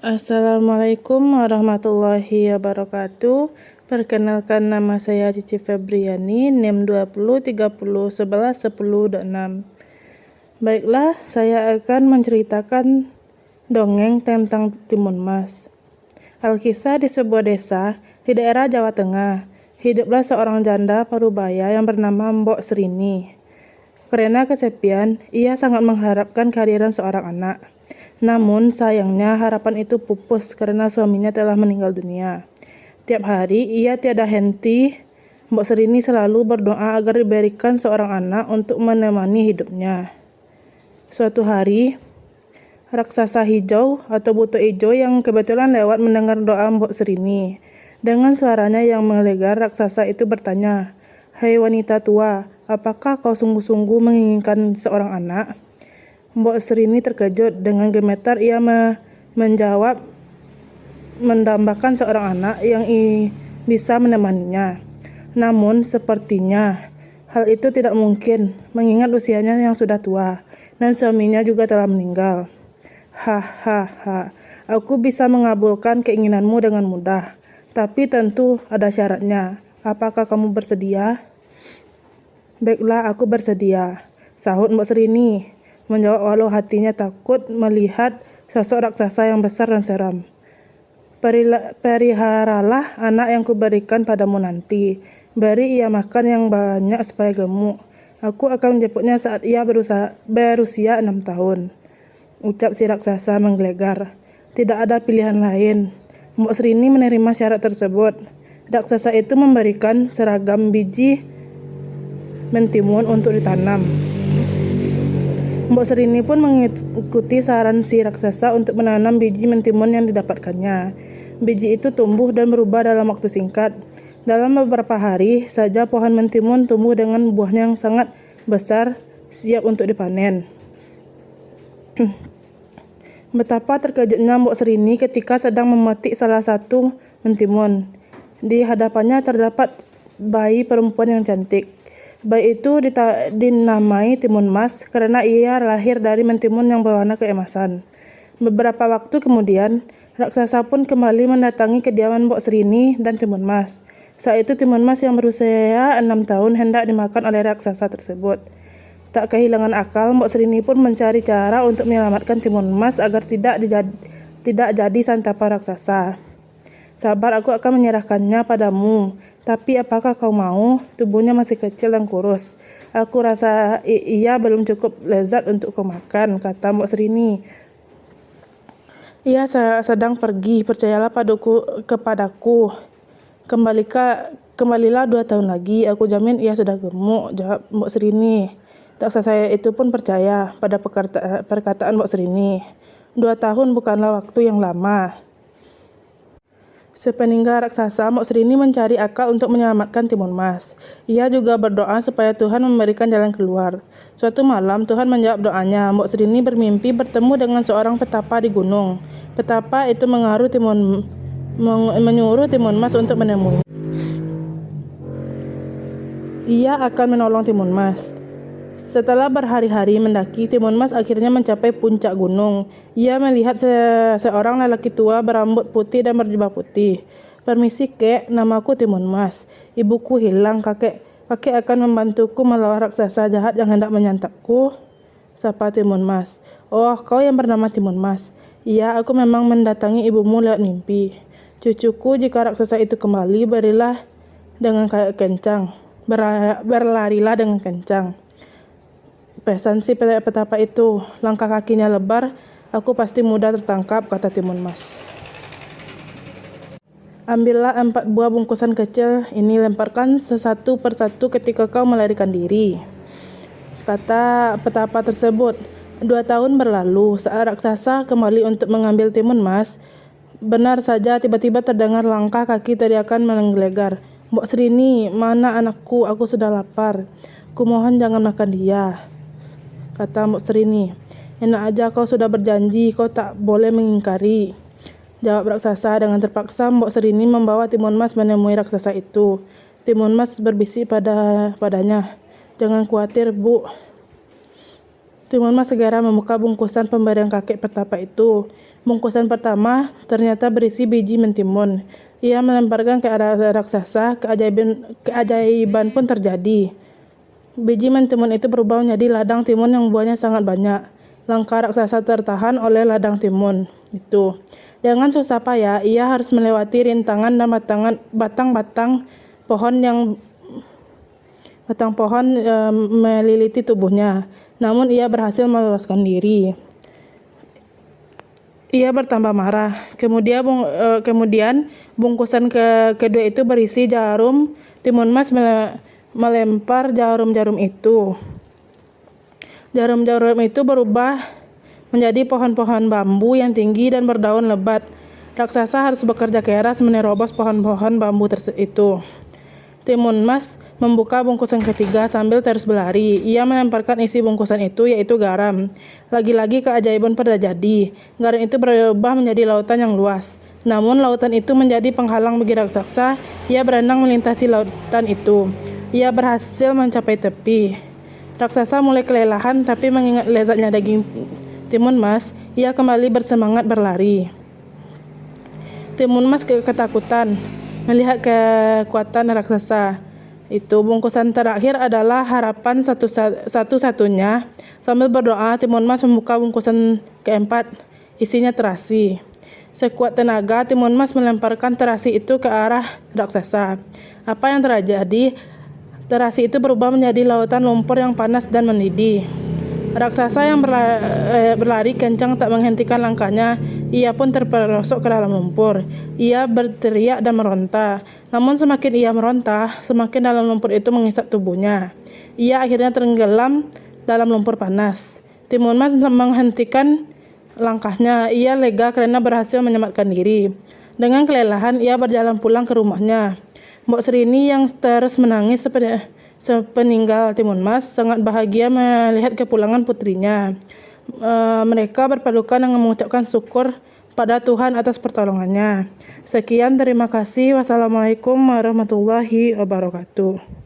Assalamualaikum warahmatullahi wabarakatuh. Perkenalkan, nama saya Cici Febriani, NIM 2030111026. Baiklah, saya akan menceritakan dongeng tentang Timun Mas. Alkisah di sebuah desa di daerah Jawa Tengah, hiduplah seorang janda parubaya yang bernama Mbok Serini. Karena kesepian, ia sangat mengharapkan kehadiran seorang anak. Namun sayangnya harapan itu pupus karena suaminya telah meninggal dunia. Tiap hari ia tiada henti, Mbok Serini selalu berdoa agar diberikan seorang anak untuk menemani hidupnya. Suatu hari, raksasa hijau atau buto hijau yang kebetulan lewat mendengar doa Mbok Serini. Dengan suaranya yang menggelegar, raksasa itu bertanya, "Hai wanita tua, apakah kau sungguh-sungguh menginginkan seorang anak?" Mbok Serini terkejut. Dengan gemetar ia menjawab, mendambakan seorang anak yang bisa menemaninya. Namun sepertinya hal itu tidak mungkin, mengingat usianya yang sudah tua dan suaminya juga telah meninggal. Hahaha, aku bisa mengabulkan keinginanmu dengan mudah, tapi tentu ada syaratnya. Apakah kamu bersedia? Baiklah, aku bersedia, sahut Mbok Serini. Menjawab walau hatinya takut melihat sosok raksasa yang besar dan seram. Peliharalah anak yang kuberikan padamu nanti. Beri ia makan yang banyak supaya gemuk. Aku akan menjemputnya saat ia berusia 6 tahun. Ucap si raksasa menggelegar. Tidak ada pilihan lain. Mbok Serini menerima syarat tersebut. Raksasa itu memberikan seragam biji mentimun untuk ditanam. Mbok Serini pun mengikuti saran si raksasa untuk menanam biji mentimun yang didapatkannya. Biji itu tumbuh dan berubah dalam waktu singkat. Dalam beberapa hari saja pohon mentimun tumbuh dengan buahnya yang sangat besar, siap untuk dipanen. Betapa terkejutnya Mbok Serini ketika sedang memetik salah satu mentimun. Di hadapannya terdapat bayi perempuan yang cantik. Bayi itu dinamai Timun Mas karena ia lahir dari mentimun yang berwarna keemasan. Beberapa waktu kemudian, raksasa pun kembali mendatangi kediaman Mbok Serini dan Timun Mas. Saat itu Timun Mas yang berusia 6 tahun hendak dimakan oleh raksasa tersebut. Tak kehilangan akal, Mbok Serini pun mencari cara untuk menyelamatkan Timun Mas agar tidak jadi santapan raksasa. Sabar, aku akan menyerahkannya padamu. Tapi apakah kau mau? Tubuhnya masih kecil dan kurus. Aku rasa ia belum cukup lezat untuk kau makan, kata Mbok Serini. Ia sedang pergi, percayalah kepadaku. Kembalilah 2 tahun lagi, aku jamin ia sudah gemuk, jawab Mbok Serini. Raksasa itu pun percaya pada perkataan Mbok Serini. 2 tahun bukanlah waktu yang lama. Sepeninggal raksasa, Mbok Serini mencari akal untuk menyelamatkan Timun Mas. Ia juga berdoa supaya Tuhan memberikan jalan keluar. Suatu malam, Tuhan menjawab doanya. Mbok Serini bermimpi bertemu dengan seorang petapa di gunung. Petapa itu menyuruh Timun Mas untuk menemui. Ia akan menolong Timun Mas. Setelah berhari-hari mendaki, Timun Mas akhirnya mencapai puncak gunung. Ia melihat seorang lelaki tua berambut putih dan berjubah putih. "Permisi, Kek, namaku Timun Mas. Ibuku hilang, kakek akan membantuku melawan raksasa jahat yang hendak menyantapku," sapa Timun Mas. "Oh, kau yang bernama Timun Mas?" "Iya, aku memang mendatangi ibumu lewat mimpi. Cucuku, jika raksasa itu kembali, berlarilah dengan kencang. Pesan si petapa itu. Langkah kakinya lebar, aku pasti mudah tertangkap," kata Timun Mas. "Ambillah 4 buah bungkusan kecil ini, lemparkan sesatu persatu ketika kau melarikan diri," kata petapa tersebut. 2 tahun berlalu. Saat raksasa kembali untuk mengambil Timun Mas, benar saja tiba-tiba terdengar langkah kaki teriakan menggelegar. "Mbok Serini, mana anakku? Aku sudah lapar. Kumohon jangan makan dia," kata Mbok Serini. "Enak aja, kau sudah berjanji, kau tak boleh mengingkari," jawab raksasa. Dengan terpaksa Mbok Serini membawa Timun Mas menemui raksasa itu. Timun Mas berbisik padanya, "Jangan khawatir, Bu." Timun Mas segera membuka bungkusan pemberian kakek petapa itu. Bungkusan pertama ternyata berisi biji mentimun. Ia melemparkan ke arah raksasa, keajaiban pun terjadi. Biji mentimun itu berubah menjadi ladang timun yang buahnya sangat banyak. Langkah raksasa tertahan oleh ladang timun itu. Dengan susah payah, ia harus melewati rintangan dan batang-batang pohon meliliti tubuhnya. Namun ia berhasil meloloskan diri. Ia bertambah marah. Kemudian bungkusan kedua itu berisi jarum. Timun Mas melempar jarum-jarum itu. Jarum-jarum itu berubah menjadi pohon-pohon bambu yang tinggi dan berdaun lebat. Raksasa harus bekerja keras menerobos pohon-pohon bambu itu. Timun Mas membuka bungkusan ketiga sambil terus berlari. Ia melemparkan isi bungkusan itu, yaitu garam. Lagi-lagi keajaiban terjadi. Garam itu berubah menjadi lautan yang luas. Namun lautan itu menjadi penghalang bagi raksasa. Ia berenang melintasi lautan itu. Ia berhasil mencapai tepi. Raksasa mulai kelelahan, tapi mengingat lezatnya daging Timun Mas, ia kembali bersemangat berlari. Timun Mas ketakutan melihat kekuatan raksasa. Itu bungkusan terakhir adalah harapan satu-satunya. Sambil berdoa, Timun Mas membuka bungkusan keempat. Isinya terasi. Sekuat tenaga, Timun Mas melemparkan terasi itu ke arah raksasa. Apa yang terjadi? Terasi itu berubah menjadi lautan lumpur yang panas dan mendidih. Raksasa yang berlari kencang tak menghentikan langkahnya. Ia pun terperosok ke dalam lumpur. Ia berteriak dan meronta. Namun semakin ia meronta, semakin dalam lumpur itu mengisap tubuhnya. Ia akhirnya tenggelam dalam lumpur panas. Timun Mas menghentikan langkahnya. Ia lega karena berhasil menyelamatkan diri. Dengan kelelahan, ia berjalan pulang ke rumahnya. Mbok Srini yang terus menangis sepeninggal Timun Mas sangat bahagia melihat kepulangan putrinya. Mereka berpelukan dan mengucapkan syukur pada Tuhan atas pertolongannya. Sekian, terima kasih. Wassalamualaikum warahmatullahi wabarakatuh.